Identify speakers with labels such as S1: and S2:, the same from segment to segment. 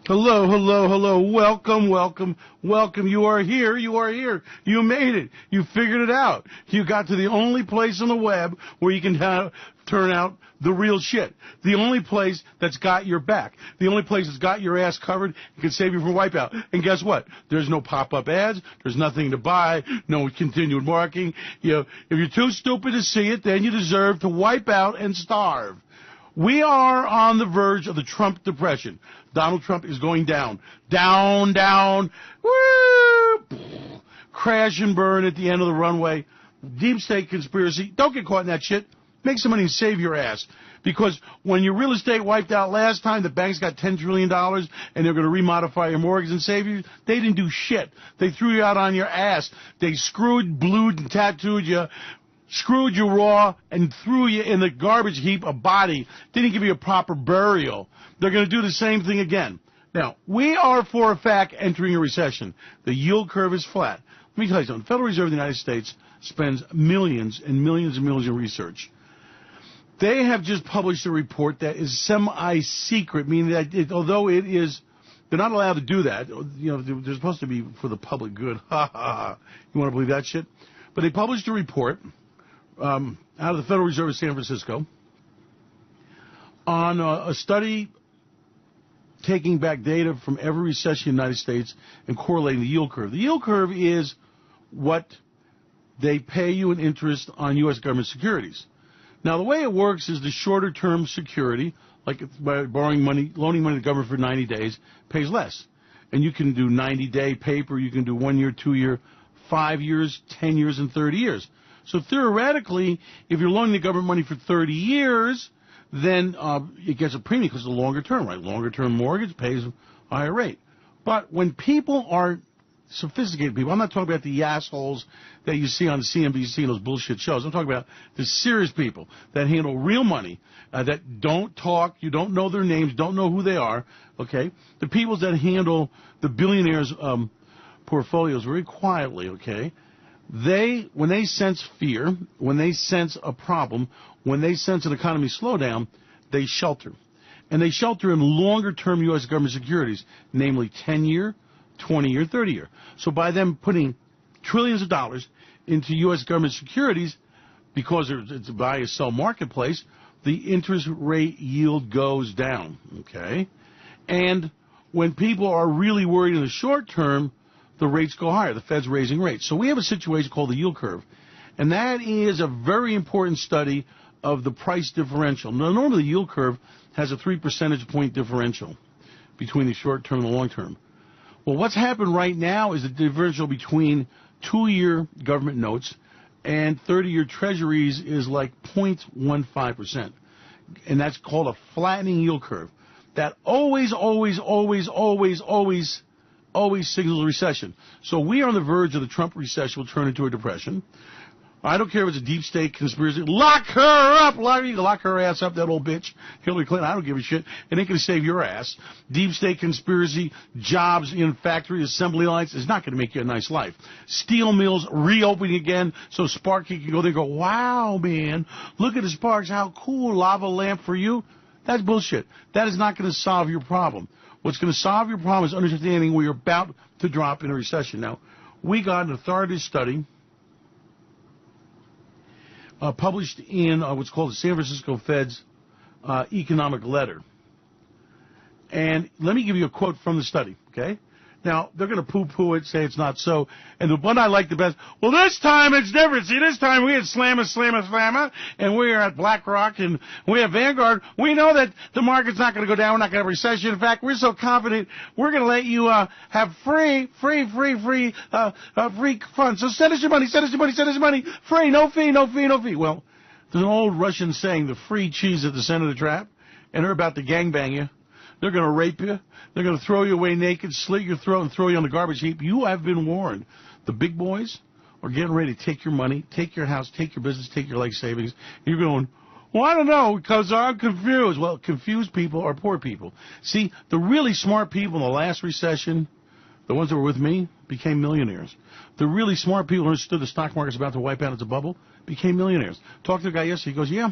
S1: Hello, hello, hello. Welcome, welcome, welcome. You are here. You are here. You made it. You figured it out. You got to the only place on the web where you can turn out the real shit. The only place that's got your back. The only place that's got your ass covered and can save you from wipeout. And guess what? There's no pop-up ads. There's nothing to buy. No continued marketing. You know, if you're too stupid to see it, then you deserve to wipe out and starve. We are on the verge of the Trump depression. Donald Trump is going down. Down, down. Woo! Crash and burn at the end of the runway. Deep state conspiracy. Don't get caught in that shit. Make some money and save your ass. Because when your real estate wiped out last time, the banks got $10 trillion and they're going to remodify your mortgage and save you. They didn't do shit. They threw you out on your ass. They screwed, blued, and tattooed you. Screwed you raw and threw you in the garbage heap of body. Didn't give you a proper burial. They're going to do the same thing again. Now, we are for a fact entering a recession. The yield curve is flat. Let me tell you something. The Federal Reserve of the United States spends millions and millions and millions in research. They have just published a report that is semi-secret, meaning that although it is, they're not allowed to do that. You know, they're supposed to be for the public good. Ha ha ha. You want to believe that shit? But they published a report out of the Federal Reserve of San Francisco on a study taking back data from every recession in the United States and correlating the yield curve. The yield curve is what they pay you in interest on U.S. government securities. Now, the way it works is the shorter-term security, like by borrowing money, loaning money to the government for 90 days, pays less. And you can do 90-day paper, you can do 1 year, 2 year, 5 years, 10 years, and 30 years. So theoretically, if you're loaning the government money for 30 years, then it gets a premium because it's a longer term, right? Longer term mortgage pays a higher rate. But when people are sophisticated people, I'm not talking about the assholes that you see on CNBC and those bullshit shows. I'm talking about the serious people that handle real money, that don't talk, you don't know their names, don't know who they are, okay? The people that handle the billionaires' portfolios very quietly, okay? When they sense fear, when they sense a problem, when they sense an economy slowdown, they shelter. And they shelter in longer-term U.S. government securities, namely 10-year, 20-year, 30-year. So by them putting trillions of dollars into U.S. government securities, because it's a buy-and-sell marketplace, the interest rate yield goes down, okay? And when people are really worried in the short term, the rates go higher. The Fed's raising rates. So we have a situation called the yield curve, and that is a very important study of the price differential. Now, normally the yield curve has a 3 percentage point differential between the short term and the long term. Well, what's happened right now is the differential between 2-year government notes and 30-year treasuries is like 0.15%, and that's called a flattening yield curve. That always signals a recession. So we are on the verge of the Trump recession will turn into a depression. I don't care if it's a deep state conspiracy. Lock her up! Lock her ass up, that old bitch. Hillary Clinton, I don't give a shit. It ain't going to save your ass. Deep state conspiracy, jobs in factory assembly lines is not going to make you a nice life. Steel mills reopening again so Sparky can go there and go, wow, man, look at the sparks. How cool, lava lamp for you. That's bullshit. That is not going to solve your problem. What's going to solve your problem is understanding we're about to drop in a recession. Now, we got an authoritative study published in what's called the San Francisco Fed's economic letter. And let me give you a quote from the study, okay? Now, they're going to poo-poo it, say it's not so. And the one I like the best, well, this time it's different. See, this time we had Slamma, and we are at BlackRock, and we have Vanguard. We know that the market's not going to go down. We're not going to have a recession. In fact, we're so confident we're going to let you have free funds. So send us your money, free, no fee. Well, there's an old Russian saying, the free cheese at the center of the trap, and they're about to gangbang you. They're going to rape you. They're going to throw you away naked, slit your throat, and throw you on the garbage heap. You have been warned. The big boys are getting ready to take your money, take your house, take your business, take your life savings. You're going, well, I don't know, because I'm confused. Well, confused people are poor people. See, the really smart people in the last recession, the ones that were with me, became millionaires. The really smart people who understood the stock market's about to wipe out its bubble became millionaires. Talked to a guy yesterday. He goes, yeah,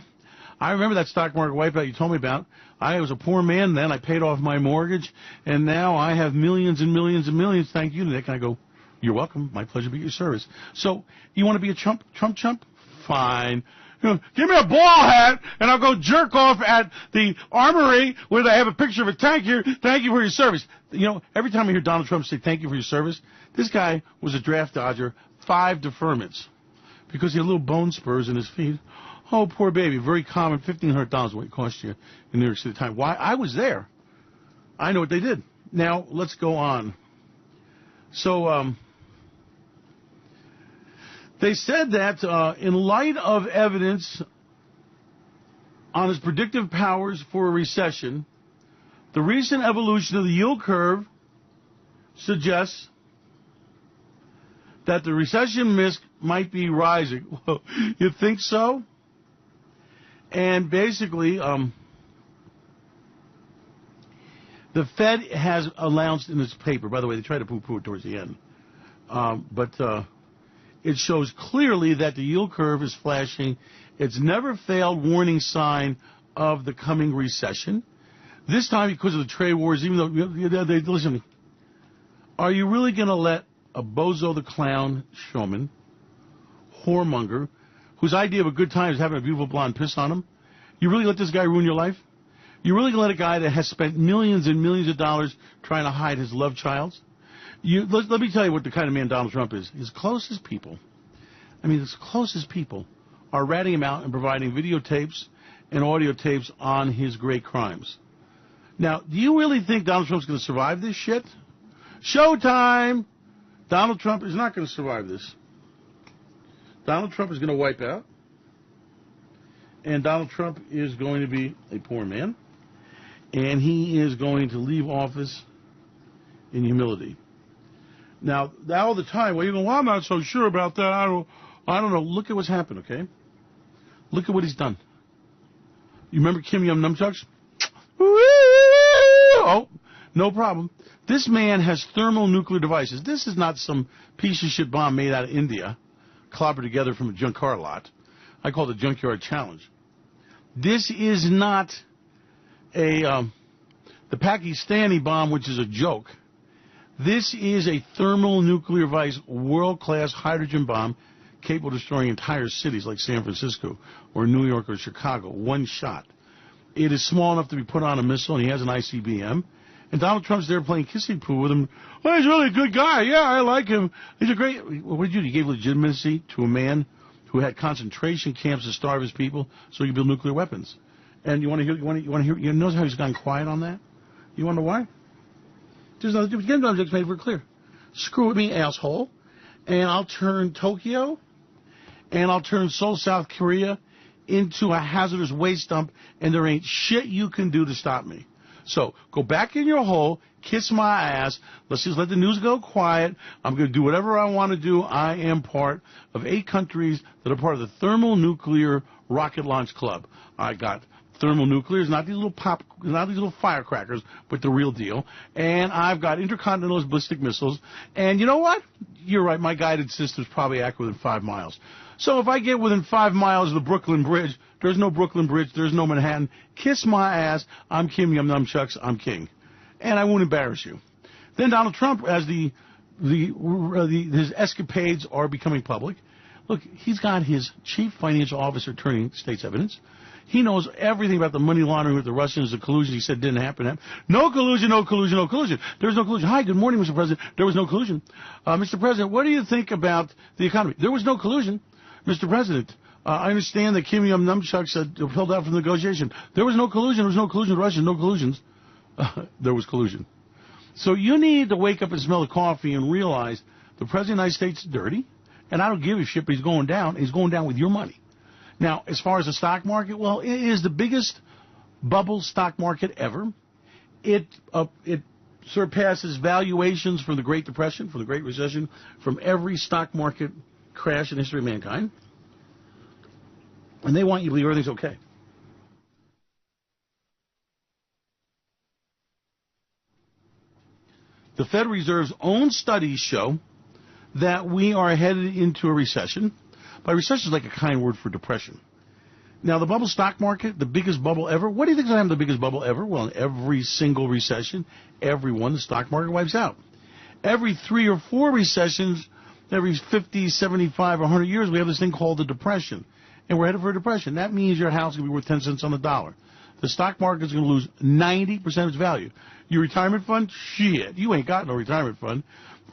S1: I remember that stock market wipeout you told me about. I was a poor man then. I paid off my mortgage, and now I have millions and millions and millions. Thank you, Nick. And I go, you're welcome. My pleasure to be at your service. So you want to be a Trump chump? Fine. Give me a ball hat, and I'll go jerk off at the armory where they have a picture of a tank here. Thank you for your service. Every time I hear Donald Trump say thank you for your service, this guy was a draft dodger, 5 deferments, because he had little bone spurs in his feet. Oh, poor baby. Very common, $1,500 what it cost you in New York City time. Why? I was there. I know what they did. Now, let's go on. So, they said that in light of evidence on his predictive powers for a recession, the recent evolution of the yield curve suggests that the recession risk might be rising. Well, you think so? And basically, the Fed has announced in its paper, by the way, they tried to poo-poo it towards the end, but it shows clearly that the yield curve is flashing its never-failed warning sign of the coming recession. This time because of the trade wars, even though, listen, are you really going to let a bozo the clown showman, whoremonger, whose idea of a good time is having a beautiful blonde piss on him, you really let this guy ruin your life? You really going to let a guy that has spent millions and millions of dollars trying to hide his love child? Let me tell you what the kind of man Donald Trump is. His closest people are ratting him out and providing videotapes and audio tapes on his great crimes. Now, do you really think Donald Trump's going to survive this shit? Showtime! Donald Trump is not going to survive this. Donald Trump is going to wipe out. And Donald Trump is going to be a poor man. And he is going to leave office in humility. Now all the time, well, I'm not so sure about that. I don't know. Look at what's happened, okay? Look at what he's done. You remember Kim Yum Numchucks? Oh, no problem. This man has thermonuclear devices. This is not some piece of shit bomb made out of India, clobbered together from a junk car lot. I call it the junkyard challenge. This is not the Pakistani bomb, which is a joke. This is a thermonuclear device, world-class hydrogen bomb, capable of destroying entire cities like San Francisco or New York or Chicago. One shot. It is small enough to be put on a missile, and he has an ICBM. And Donald Trump's there playing kissing pool with him. Well, he's really a good guy. Yeah, I like him. He's a great... What did you do? He gave legitimacy to a man who had concentration camps to starve his people so he could build nuclear weapons. And you want to hear... You notice how he's gone quiet on that? You wonder why? There's nothing to do. Kim Jong-un's made it clear. Screw me, asshole. And I'll turn Tokyo and I'll turn Seoul, South Korea into a hazardous waste dump, and there ain't shit you can do to stop me. So go back in your hole, kiss my ass. Let's just let the news go quiet. I'm going to do whatever I want to do. I am part of 8 countries that are part of the thermonuclear rocket launch club. I got thermonuclear, not these little firecrackers, but the real deal. And I've got intercontinental ballistic missiles. And you know what? You're right. My guided system's probably accurate within 5 miles. So if I get within 5 miles of the Brooklyn Bridge, there's no Brooklyn Bridge, there's no Manhattan. Kiss my ass. I'm Kim Yum Numchucks. I'm king. And I won't embarrass you. Then Donald Trump, as his escapades are becoming public, look, he's got his chief financial officer turning state's evidence. He knows everything about the money laundering with the Russians, the collusion he said didn't happen. No collusion, no collusion, no collusion. There's no collusion. Hi, good morning, Mr. President. There was no collusion. Mr. President, what do you think about the economy? There was no collusion. Mr. President, I understand that Kim Yum Numchucks pulled out from the negotiation. There was no collusion. There was no collusion with Russia. No collusions. There was collusion. So you need to wake up and smell the coffee and realize the President of the United States is dirty, and I don't give a shit, but he's going down. He's going down with your money. Now, as far as the stock market, well, it is the biggest bubble stock market ever. It surpasses valuations from the Great Depression, from the Great Recession, from every stock market crash in the history of mankind. And they want you to believe everything's okay. The Federal Reserve's own studies show that we are headed into a recession. By recession is like a kind word for depression. Now, the bubble stock market, the biggest bubble ever, what do you think is going to happen to the biggest bubble ever? Well, in every single recession, the stock market wipes out. Every 3 or 4 recessions, every 50, 75, or 100 years, we have this thing called the Depression. And we're headed for a depression. That means your house is going to be worth 10 cents on the dollar. The stock market is going to lose 90% of its value. Your retirement fund? Shit. You ain't got no retirement fund.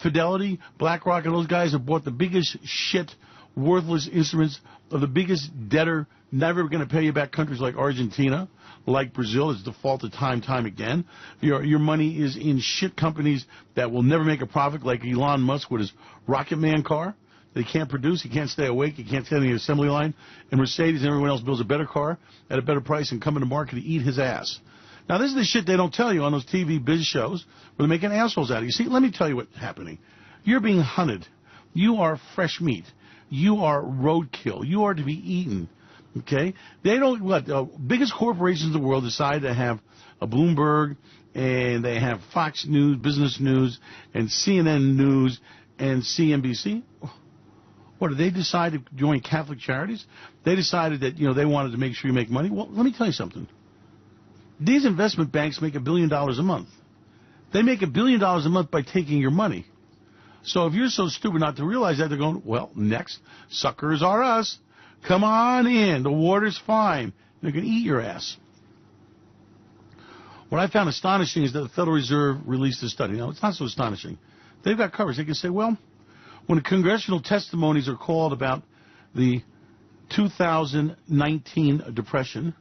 S1: Fidelity, BlackRock, and those guys have bought the biggest shit, worthless instruments of the biggest debtor, never going to pay you back countries like Argentina, like Brazil. It's defaulted time again. Your money is in shit companies that will never make a profit, like Elon Musk with his Rocket Man car. They can't produce, he can't stay awake, he can't stand on the assembly line, and Mercedes and everyone else builds a better car at a better price and come in the market to eat his ass. Now, this is the shit they don't tell you on those TV biz shows where they're making assholes out of you. See, let me tell you what's happening. You're being hunted. You are fresh meat. You are roadkill. You are to be eaten. Okay? They don't, biggest corporations in the world decide to have a Bloomberg, and they have Fox News, Business News, and CNN News, and CNBC. What, did they decide to join Catholic Charities? They decided that, they wanted to make sure you make money. Well, let me tell you something. These investment banks make $1 billion a month. They make $1 billion a month by taking your money. So if you're so stupid not to realize that, they're going, well, next, suckers are us. Come on in. The water's fine. They're going to eat your ass. What I found astonishing is that the Federal Reserve released a study. Now, it's not so astonishing. They've got coverage. They can say, well, when the congressional testimonies are called about the 2019 depression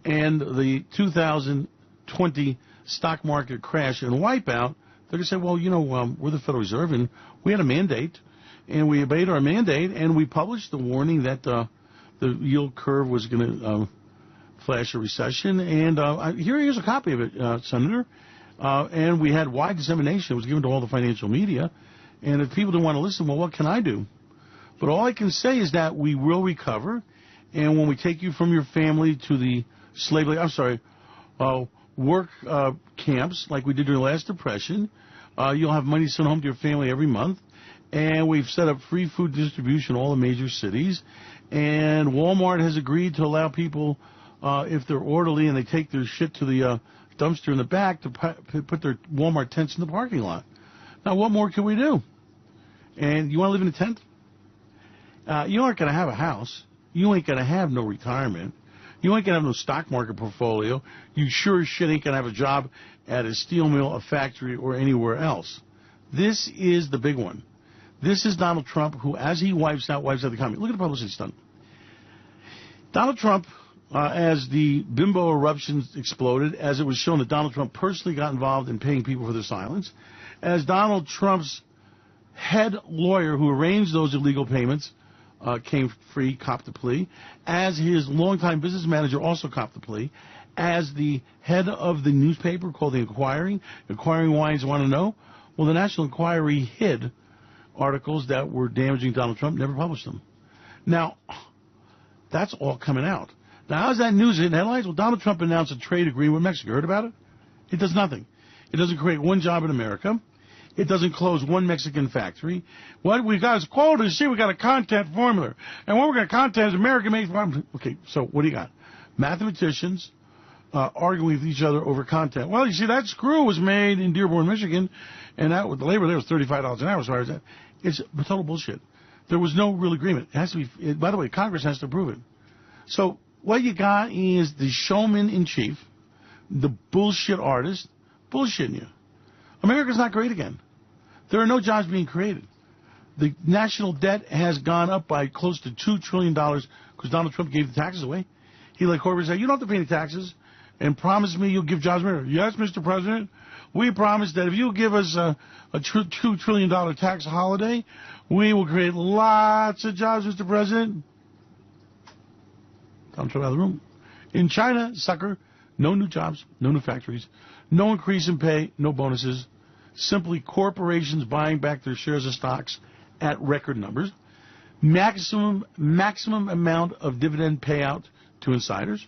S1: and the 2020 stock market crash and wipeout, they're going to say, well, we're the Federal Reserve, and we had a mandate, and we obeyed our mandate, and we published the warning that the yield curve was going to flash a recession. And here's a copy of it, Senator. And we had wide dissemination. It was given to all the financial media. And if people don't want to listen, well, what can I do? But all I can say is that we will recover. And when we take you from your family to the work camps like we did during the last depression, you'll have money sent home to your family every month. And we've set up free food distribution in all the major cities. And Walmart has agreed to allow people, if they're orderly and they take their shit to the dumpster in the back, to put their Walmart tents in the parking lot. Now, what more can we do? And you want to live in a tent? You aren't going to have a house. You ain't going to have no retirement. You ain't going to have no stock market portfolio. You sure as shit ain't going to have a job at a steel mill, a factory, or anywhere else. This is the big one. This is Donald Trump, who, as he wipes out the economy. Look at the publicity stunt. Donald Trump, as the bimbo eruptions exploded, as it was shown that Donald Trump personally got involved in paying people for their silence, as Donald Trump's head lawyer who arranged those illegal payments came free, copped the plea, as his longtime business manager also copped the plea, as the head of the newspaper called the Inquiring Wines Want to Know, well, the National Enquiry hid articles that were damaging Donald Trump, never published them. Now, that's all coming out. Now, how's that news in headlines? Well, Donald Trump announced a trade agreement with Mexico. Heard about it? It does nothing. It doesn't create one job in America. It doesn't close one Mexican factory. What we got is quotas. See, we got a content formula. And what we're going to content is American made. Okay, so what do you got? Mathematicians arguing with each other over content. Well, you see, that screw was made in Dearborn, Michigan, and that the labor there was $35 an hour as far as that. It's total bullshit. There was no real agreement. It has to be, by the way, Congress has to approve it. So what you got is the showman in chief, the bullshit artist, bullshitting you. America's not great again. There are no jobs being created. The national debt has gone up by close to $2 trillion because Donald Trump gave the taxes away. He let corporations say, you don't have to pay any taxes, and promise me you'll give jobs. Yes, Mr. President, we promise that if you give us a $2 trillion tax holiday, we will create lots of jobs, Mr. President. Donald Trump out of the room. In China, sucker, no new jobs, no new factories, no increase in pay, no bonuses, simply corporations buying back their shares of stocks at record numbers, maximum amount of dividend payout to insiders.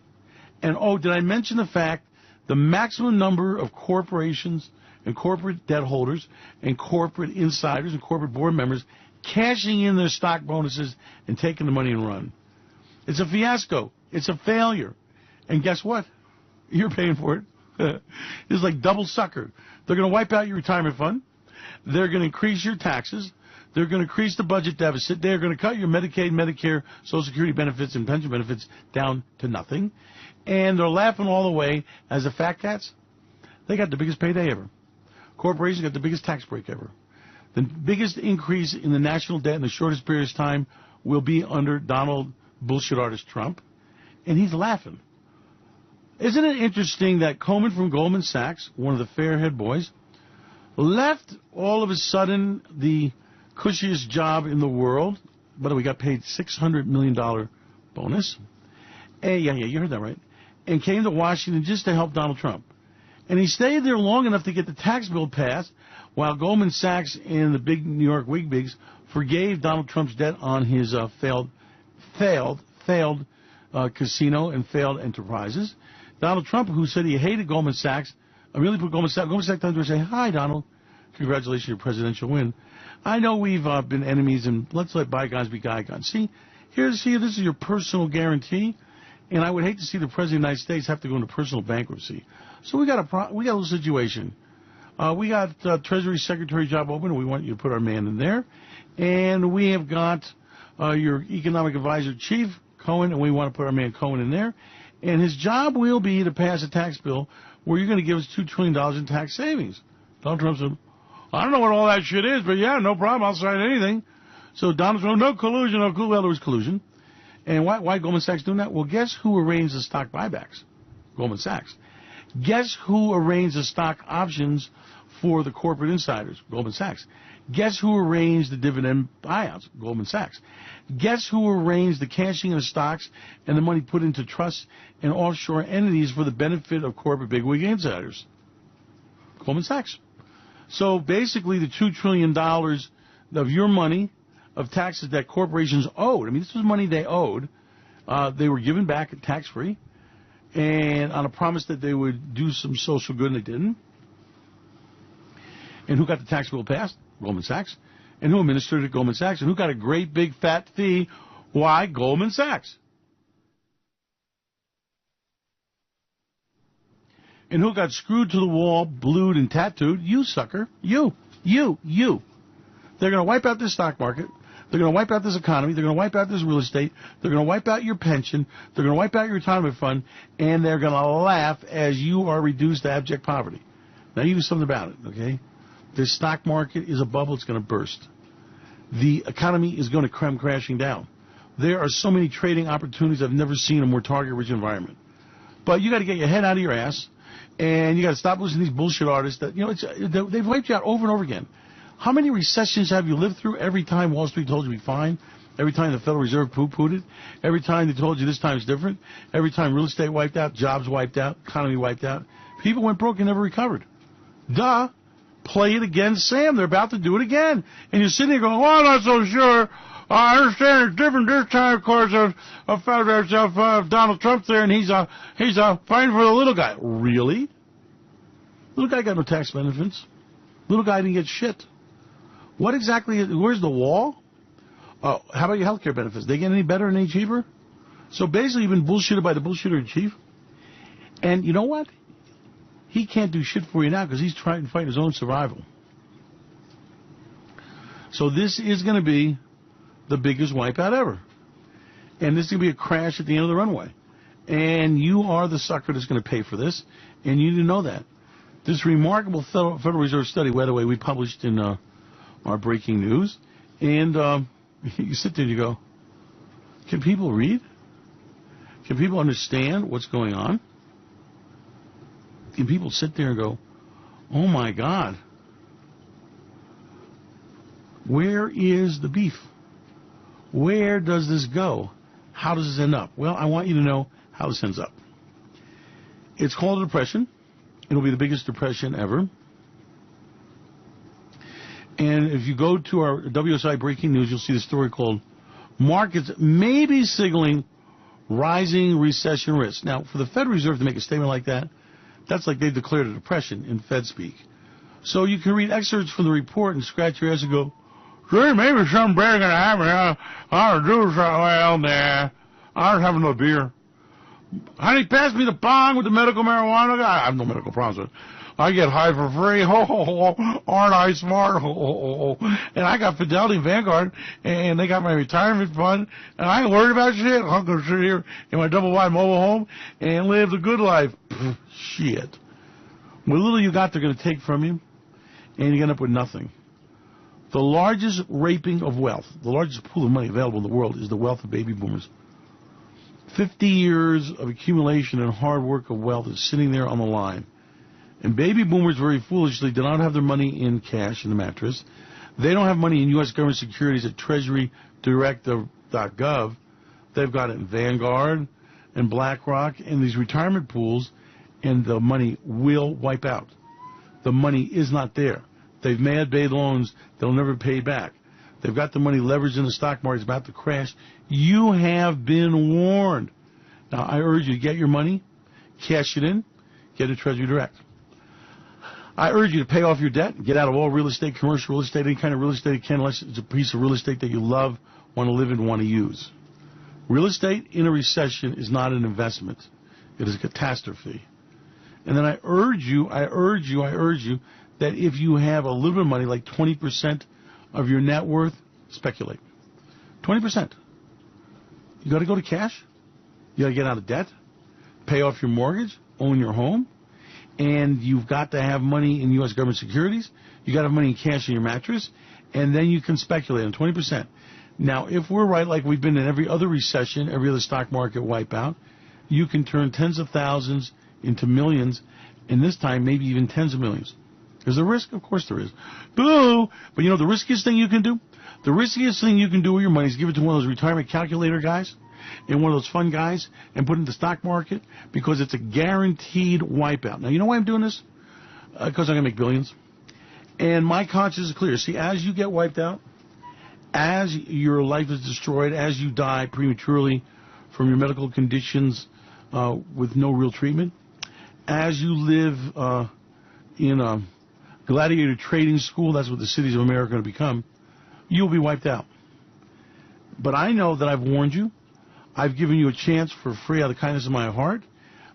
S1: And, did I mention the fact the maximum number of corporations and corporate debt holders and corporate insiders and corporate board members cashing in their stock bonuses and taking the money and run? It's a fiasco. It's a failure. And guess what? You're paying for it. It's like double sucker. They're going to wipe out your retirement fund. They're going to increase your taxes. They're going to increase the budget deficit. They're going to cut your Medicaid, Medicare, Social Security benefits, and pension benefits down to nothing. And they're laughing all the way as the fat cats. They got the biggest payday ever. Corporations got the biggest tax break ever. The biggest increase in the national debt in the shortest period of time will be under Donald bullshit artist Trump. And he's laughing. Isn't it interesting that Coleman from Goldman Sachs, one of the fair-haired boys, left all of a sudden the cushiest job in the world, but we got paid $600 million bonus. Yeah, you heard that right. And came to Washington just to help Donald Trump. And he stayed there long enough to get the tax bill passed while Goldman Sachs and the big New York wigbigs forgave Donald Trump's debt on his failed casino and failed enterprises. Donald Trump, who said he hated Goldman Sachs, immediately put Goldman Sachs down to say, "Hi, Donald. Congratulations on your presidential win. I know we've been enemies, and let's let bygones be bygones." See, this is your personal guarantee, and I would hate to see the President of the United States have to go into personal bankruptcy. So we got a little situation. We got Treasury Secretary job open, and we want you to put our man in there. And we have got your economic advisor chief, Cohen, and we want to put our man Cohen in there. And his job will be to pass a tax bill where you're going to give us $2 trillion in tax savings. Donald Trump said, "I don't know what all that shit is, but yeah, no problem. I'll sign anything." So Donald Trump, no collusion, no collusion. Well, there was collusion. And why Goldman Sachs doing that? Well, guess who arranged the stock buybacks? Goldman Sachs. Guess who arranged the stock options for the corporate insiders? Goldman Sachs. Guess who arranged the dividend buyouts? Goldman Sachs. Guess who arranged the cashing of the stocks and the money put into trusts and offshore entities for the benefit of corporate bigwig insiders? Goldman Sachs. So basically the $2 trillion of your money, of taxes that corporations owed, I mean, this was money they owed, they were given back tax-free, and on a promise that they would do some social good, and they didn't. And who got the tax bill passed? Goldman Sachs. And who administered it? Goldman Sachs. And who got a great big fat fee? Why? Goldman Sachs. And who got screwed to the wall, blued, and tattooed? You, sucker. You. They're going to wipe out this stock market. They're going to wipe out this economy. They're going to wipe out this real estate. They're going to wipe out your pension. They're going to wipe out your retirement fund. And they're going to laugh as you are reduced to abject poverty. Now, you do something about it, okay? This stock market is a bubble. It's going to burst. The economy is going to come crashing down. There are so many trading opportunities I've never seen in a more target-rich environment. But you got to get your head out of your ass, and you got to stop listening to these bullshit artists that, they've wiped you out over and over again. How many recessions have you lived through? Every time Wall Street told you to be fine, every time the Federal Reserve poo-pooed it, every time they told you this time's different, every time real estate wiped out, jobs wiped out, economy wiped out, people went broke and never recovered. Duh. Play it again, Sam. They're about to do it again. And you're sitting there going, "Well, I'm not so sure. I understand it's different this time, of course, of Donald Trump there, and he's fighting for the little guy." Really? Little guy got no tax benefits. Little guy didn't get shit. What exactly, where's the wall? How about your health care benefits? They get any better and any cheaper? So basically you've been bullshitted by the bullshitter in chief. And you know what? He can't do shit for you now because he's trying to fight his own survival. So this is going to be the biggest wipeout ever. And this is going to be a crash at the end of the runway. And you are the sucker that's going to pay for this. And you need to know that. This remarkable Federal Reserve study, by the way, we published in our breaking news. And you sit there and you go, can people read? Can people understand what's going on? Can people sit there and go, "Oh my God, where is the beef? Where does this go? How does this end up?" Well, I want you to know how this ends up. It's called a depression. It'll be the biggest depression ever. And if you go to our WSI Breaking News, you'll see the story called "Markets May Be Signaling Rising Recession Risk." Now, for the Federal Reserve to make a statement like that, that's like they've declared a depression in Fed speak. So you can read excerpts from the report and scratch your ass and go, "Sure, maybe something better going to happen. I'll do something. Well, nah, I was having a beer. Honey, pass me the bong with the medical marijuana. I have no medical problems with it. I get high for free. Ho, ho, ho. Aren't I smart? Ho, ho, ho. And I got Fidelity and Vanguard, and they got my retirement fund, and I ain't worried about shit. I'm going to sit here in my double-wide mobile home and live the good life. Shit. What little you got, they're going to take from you, and you end up with nothing. The largest raping of wealth, the largest pool of money available in the world is the wealth of baby boomers. 50 years of accumulation and hard work of wealth is sitting there on the line. And baby boomers, very foolishly, do not have their money in cash in the mattress. They don't have money in U.S. government securities at treasurydirect.gov. They've got it in Vanguard and BlackRock and these retirement pools, and the money will wipe out. The money is not there. They've made loans they'll never pay back. They've got the money leveraged in the stock market. It's about to crash. You have been warned. Now, I urge you to get your money, cash it in, get it Treasury Direct. I urge you to pay off your debt, get out of all real estate, commercial real estate, any kind of real estate you can, unless it's a piece of real estate that you love, want to live in, want to use. Real estate in a recession is not an investment. It is a catastrophe. And then I urge you that if you have a little bit of money, like 20% of your net worth, speculate. 20%. You got to go to cash. You got to get out of debt, pay off your mortgage, own your home, and you've got to have money in U.S. government securities. You got to have money in cash in your mattress, and then you can speculate on 20%. Now, if we're right, like we've been in every other recession, every other stock market wipeout, you can turn tens of thousands into millions, and this time maybe even tens of millions. Is there a risk? Of course there is. Boo! But you know the riskiest thing you can do? The riskiest thing you can do with your money is give it to one of those retirement calculator guys and one of those fund guys and put it in the stock market, because it's a guaranteed wipeout. Now, you know why I'm doing this? Because I'm going to make billions. And my conscience is clear. See, as you get wiped out, as your life is destroyed, as you die prematurely from your medical conditions with no real treatment, as you live in a gladiator trading school, that's what the cities of America are going to become, you'll be wiped out. But I know that I've warned you. I've given you a chance for free out of the kindness of my heart.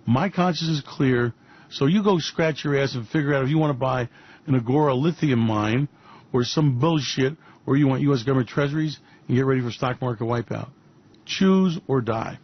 S1: My conscience is clear, so you go scratch your ass and figure out if you want to buy an Agora lithium mine or some bullshit, or you want U.S. government treasuries and get ready for stock market wipeout. Choose or die.